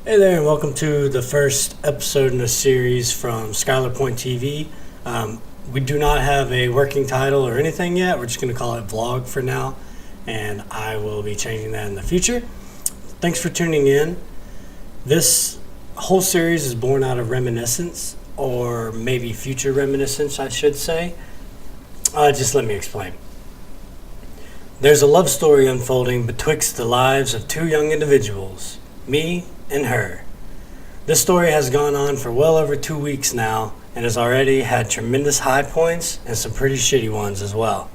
Hey there, and welcome to the first episode in a series from Skylar Point TV. We do not have a working title or anything yet. We're just going to call it Vlog for now, and I will be changing that in the future. Thanks for tuning in. This whole series is born out of reminiscence, or maybe future reminiscence, I should say. Just let me explain. There's a love story unfolding betwixt the lives of two young individuals, me and her. This story has gone on for well over 2 weeks now and has already had tremendous high points and some pretty shitty ones as well.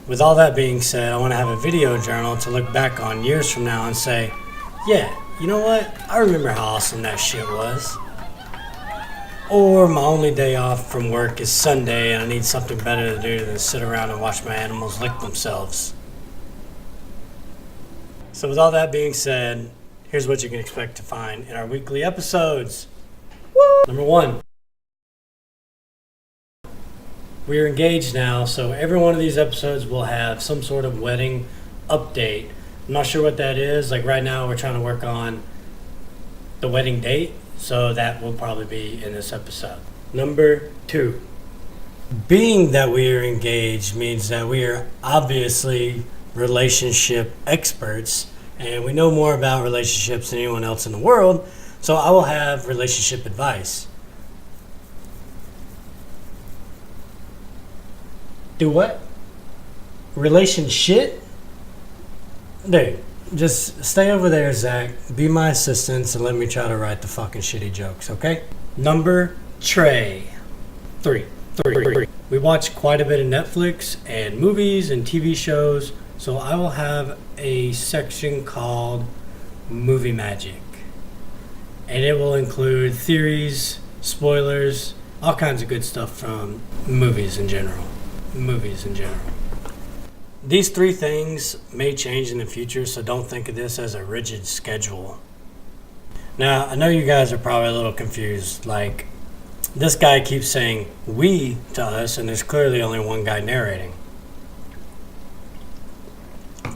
With all that being said, I want to have a video journal to look back on years from now and say, yeah, you know what? I remember how awesome that shit was. Or my only day off from work is Sunday and I need something better to do than sit around and watch my animals lick themselves. So with all that being said, here's what you can expect to find in our weekly episodes. Woo! Number 1. We are engaged now, so every one of these episodes will have some sort of wedding update. I'm not sure what that is. Like right now we're trying to work on the wedding date, so that will probably be in this episode. Number 2. Being that we are engaged means that we are obviously relationship experts and we know more about relationships than anyone else in the world, so I will have relationship advice. Do what? Relationship? Dude, just stay over there, Zach. Be my assistant and let me try to write the fucking shitty jokes, okay? Number 3. We watch quite a bit of Netflix and movies and TV shows, so I will have a section called Movie Magic. And it will include theories, spoilers, all kinds of good stuff from movies in general. These 3 things may change in the future, so don't think of this as a rigid schedule. Now, I know you guys are probably a little confused. Like, this guy keeps saying we to us, and there's clearly only one guy narrating.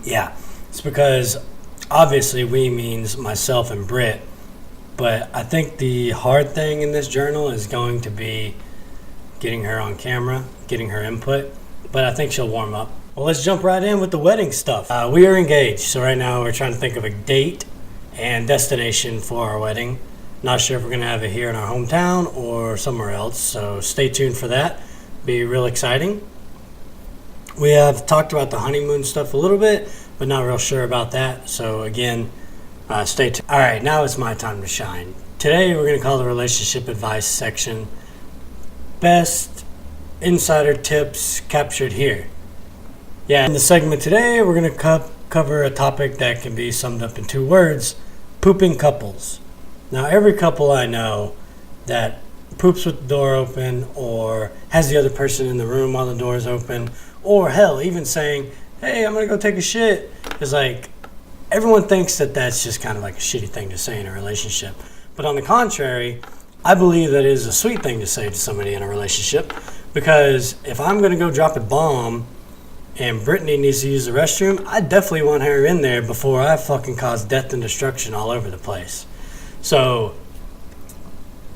Yeah, it's because obviously we means myself and Britt, but I think the hard thing in this journal is going to be getting her on camera, getting her input, but I think she'll warm up. Well, let's jump right in with the wedding stuff. We are engaged, so right now we're trying to think of a date and destination for our wedding. Not sure if we're going to have it here in our hometown or somewhere else, so stay tuned for that. Be real exciting. We have talked about the honeymoon stuff a little bit, but not real sure about that. So again, stay tuned. All right, now it's my time to shine. Today we're going to call the relationship advice section Best Insider Tips Captured Here. Yeah, in the segment today, we're going to cover a topic that can be summed up in 2 words, pooping couples. Now, every couple I know that poops with the door open or has the other person in the room while the door is open, or hell, even saying, hey, I'm going to go take a shit, is like, everyone thinks that that's just kind of like a shitty thing to say in a relationship. But on the contrary, I believe that it is a sweet thing to say to somebody in a relationship, because if I'm going to go drop a bomb and Brittany needs to use the restroom, I definitely want her in there before I fucking cause death and destruction all over the place. So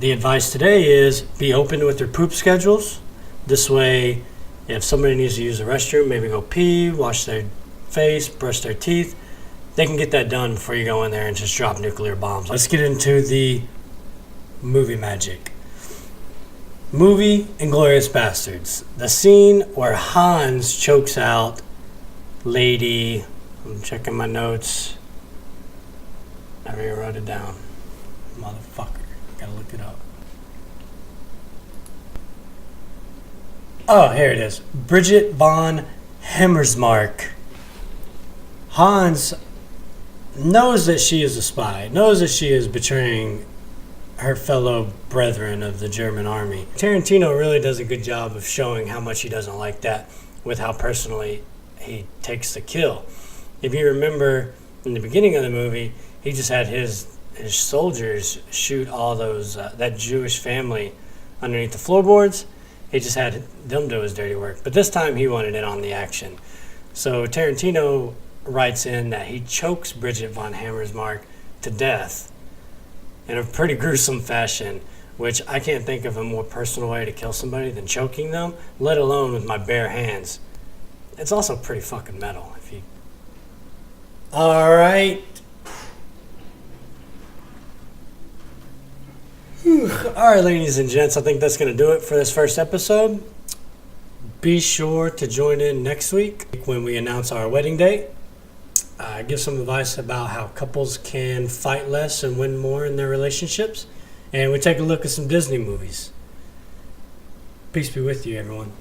the advice today is be open with your poop schedules. This way, if somebody needs to use the restroom, maybe go pee, wash their face, brush their teeth, they can get that done before you go in there and just drop nuclear bombs. Let's get into the movie magic. Movie Inglorious Basterds. The scene where Hans chokes out Lady. I'm checking my notes. Never even wrote it down. Motherfucker. Gotta look it up. Oh, here it is. Bridget von Hammersmark. Hans knows that she is a spy, knows that she is betraying her fellow brethren of the German army. Tarantino really does a good job of showing how much he doesn't like that with how personally he takes the kill. If you remember in the beginning of the movie, he just had his soldiers shoot all those that Jewish family underneath the floorboards. He just had them do his dirty work. But this time he wanted in on the action. So Tarantino writes in that he chokes Bridget von Hammersmark to death in a pretty gruesome fashion, which I can't think of a more personal way to kill somebody than choking them, let alone with my bare hands. It's also pretty fucking metal. If you. All right. All right, ladies and gents, I think that's going to do it for this first episode. Be sure to join in next week when we announce our wedding date. Give some advice about how couples can fight less and win more in their relationships. And we take a look at some Disney movies. Peace be with you, everyone.